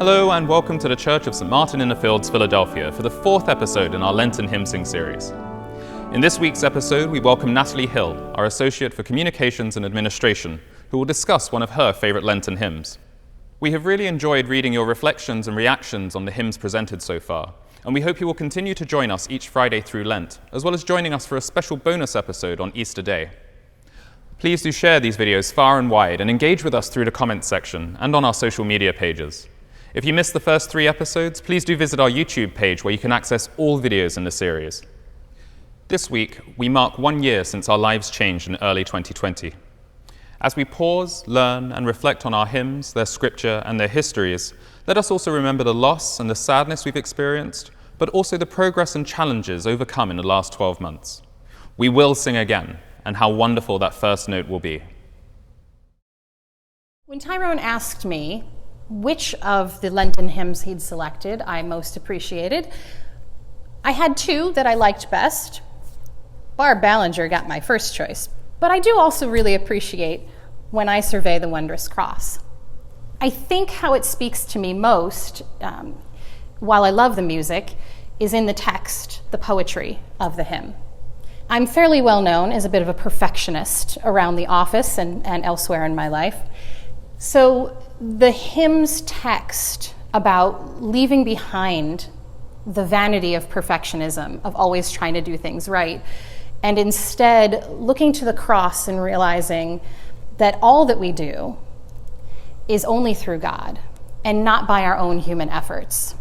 Hello and welcome to the Church of St. Martin in the Fields, Philadelphia, for the fourth episode in our Lenten hymn sing series. In this week's episode, we welcome Natalee Hill, our Associate for Communications and Administration, who will discuss one of her favourite Lenten hymns. We have really enjoyed reading your reflections and reactions on the hymns presented so far, and we hope you will continue to join us each Friday through Lent, as well as joining us for a special bonus episode on Easter Day. Please do share these videos far and wide and engage with us through the comments section and on our social media pages. If you missed the first 3 episodes, please do visit our YouTube page where you can access all videos in the series. This week, we mark 1 year since our lives changed in early 2020. As we pause, learn, and reflect on our hymns, their scripture, and their histories, let us also remember the loss and the sadness we've experienced, but also the progress and challenges overcome in the last 12 months. We will sing again, and how wonderful that first note will be. When Tyrone asked me which of the Lenten hymns he'd selected I most appreciated, I had 2 that I liked best. Barb Ballinger got my first choice, but I do also really appreciate When I Survey the Wondrous Cross. I think how it speaks to me most, while I love the music, is in the text, the poetry of the hymn. I'm fairly well known as a bit of a perfectionist around the office and elsewhere in my life. So the hymn's text about leaving behind the vanity of perfectionism, of always trying to do things right, and instead looking to the cross and realizing that all that we do is only through God and not by our own human efforts.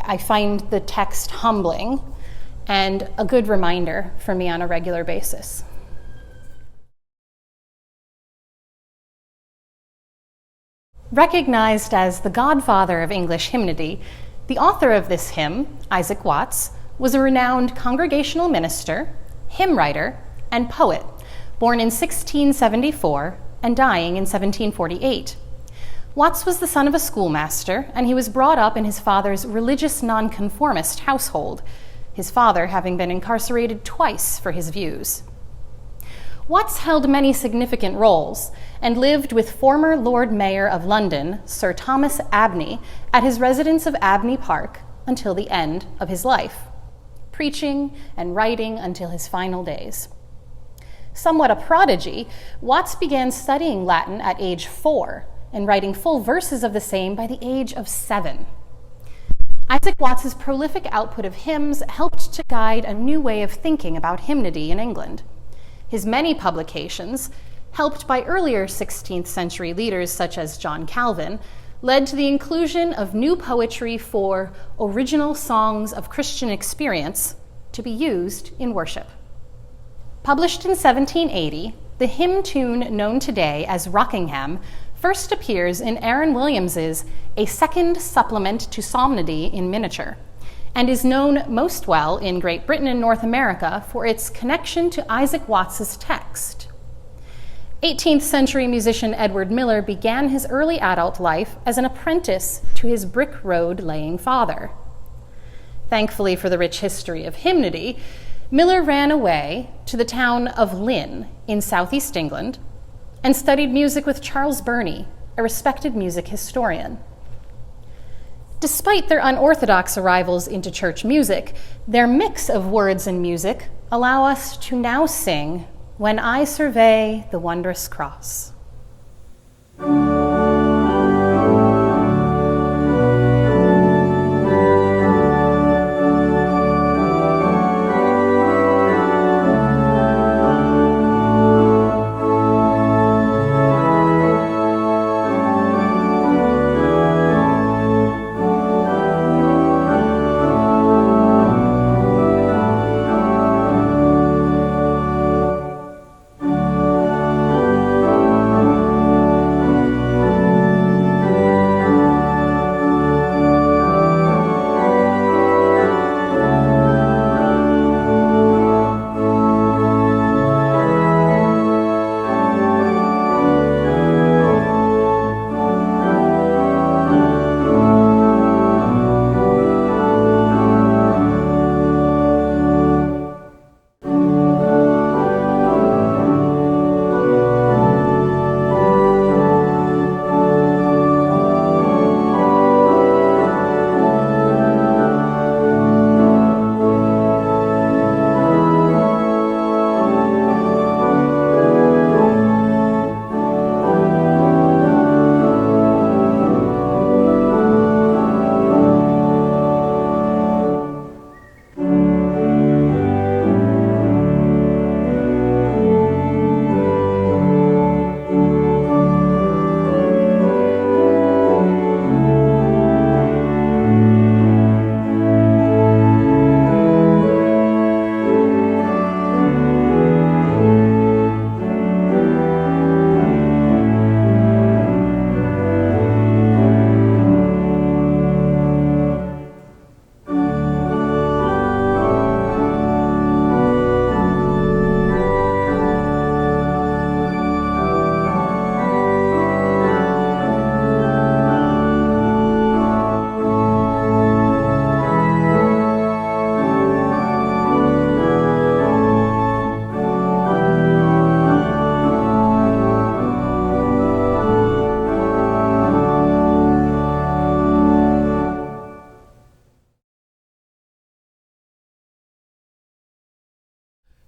I find the text humbling and a good reminder for me on a regular basis. Recognized as the godfather of English hymnody, the author of this hymn, Isaac Watts, was a renowned congregational minister, hymn writer, and poet, born in 1674 and dying in 1748. Watts was the son of a schoolmaster, and he was brought up in his father's religious nonconformist household, his father having been incarcerated twice for his views. Watts held many significant roles and lived with former Lord Mayor of London, Sir Thomas Abney, at his residence of Abney Park until the end of his life, preaching and writing until his final days. Somewhat a prodigy, Watts began studying Latin at age 4 and writing full verses of the same by the age of 7. Isaac Watts's prolific output of hymns helped to guide a new way of thinking about hymnody in England. His many publications, helped by earlier 16th century leaders such as John Calvin, led to the inclusion of new poetry for original songs of Christian experience to be used in worship. Published in 1780, the hymn tune known today as Rockingham first appears in Aaron Williams's A Second Supplement to Psalmody in Miniature, and is known most well in Great Britain and North America for its connection to Isaac Watts's text. 18th century musician Edward Miller began his early adult life as an apprentice to his brick road laying father. Thankfully for the rich history of hymnody, Miller ran away to the town of Lynn in southeast England and studied music with Charles Burney, a respected music historian. Despite their unorthodox arrivals into church music, their mix of words and music allow us to now sing When I Survey the Wondrous Cross.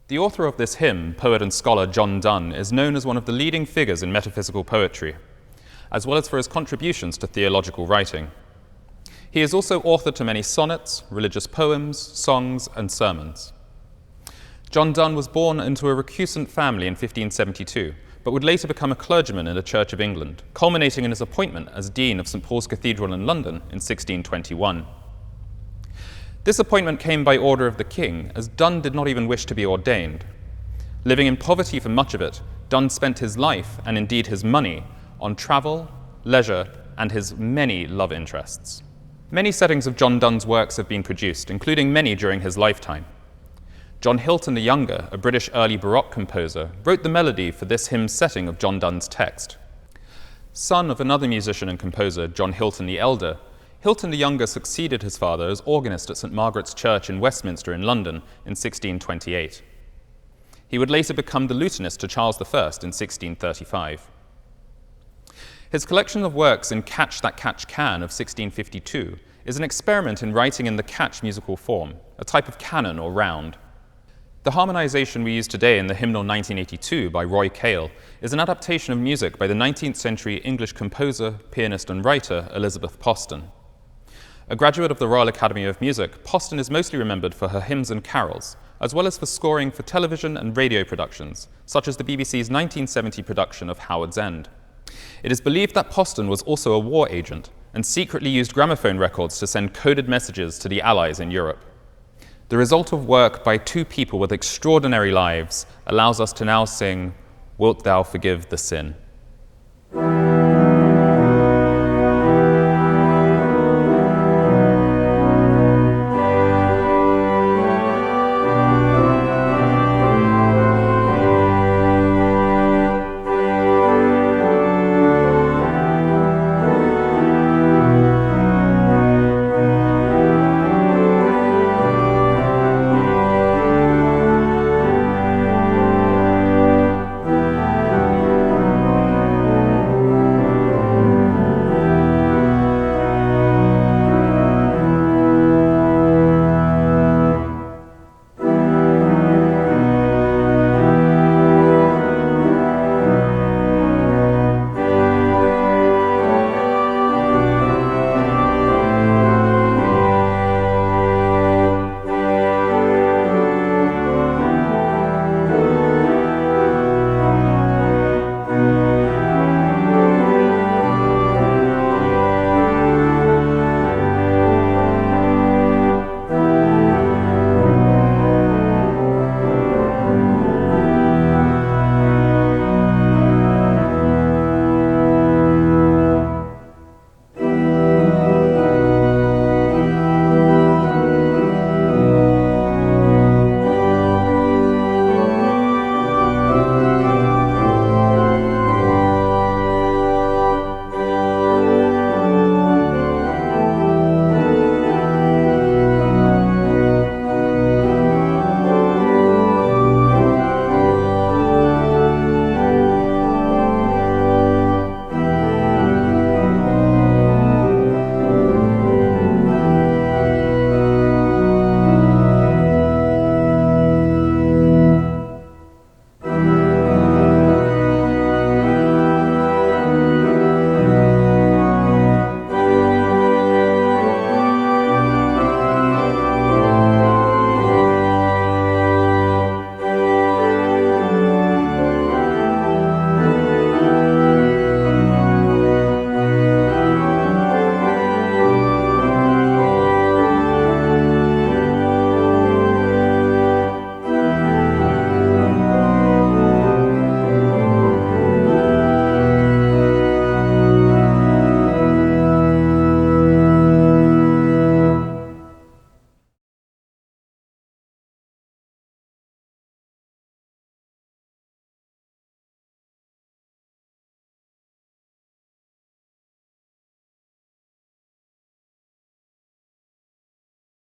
The author of this hymn, poet and scholar John Dunn, is known as one of the leading figures in metaphysical poetry, as well as for his contributions to theological writing. He is also author to many sonnets, religious poems, songs, and sermons. John Dunn was born into a recusant family in 1572, but would later become a clergyman in the Church of England, culminating in his appointment as Dean of St. Paul's Cathedral in London in 1621. This appointment came by order of the king, as Dunn did not even wish to be ordained. Living in poverty for much of it, Dunn spent his life, and indeed his money, on travel, leisure, and his many love interests. Many settings of John Dunn's works have been produced, including many during his lifetime. John Hilton the Younger, a British early Baroque composer, wrote the melody for this hymn's setting of John Dunn's text. Son of another musician and composer, John Hilton the Elder, Hilton the Younger succeeded his father as organist at St. Margaret's Church in Westminster in London in 1628. He would later become the lutenist to Charles I in 1635. His collection of works in Catch That Catch Can of 1652 is an experiment in writing in the catch musical form, a type of canon or round. The harmonization we use today in the Hymnal 1982 by Roy Cale is an adaptation of music by the 19th century English composer, pianist, and writer Elizabeth Poston. A graduate of the Royal Academy of Music, Poston is mostly remembered for her hymns and carols, as well as for scoring for television and radio productions, such as the BBC's 1970 production of Howard's End. It is believed that Poston was also a war agent and secretly used gramophone records to send coded messages to the Allies in Europe. The result of work by two people with extraordinary lives allows us to now sing, "Wilt Thou Forgive the Sin?"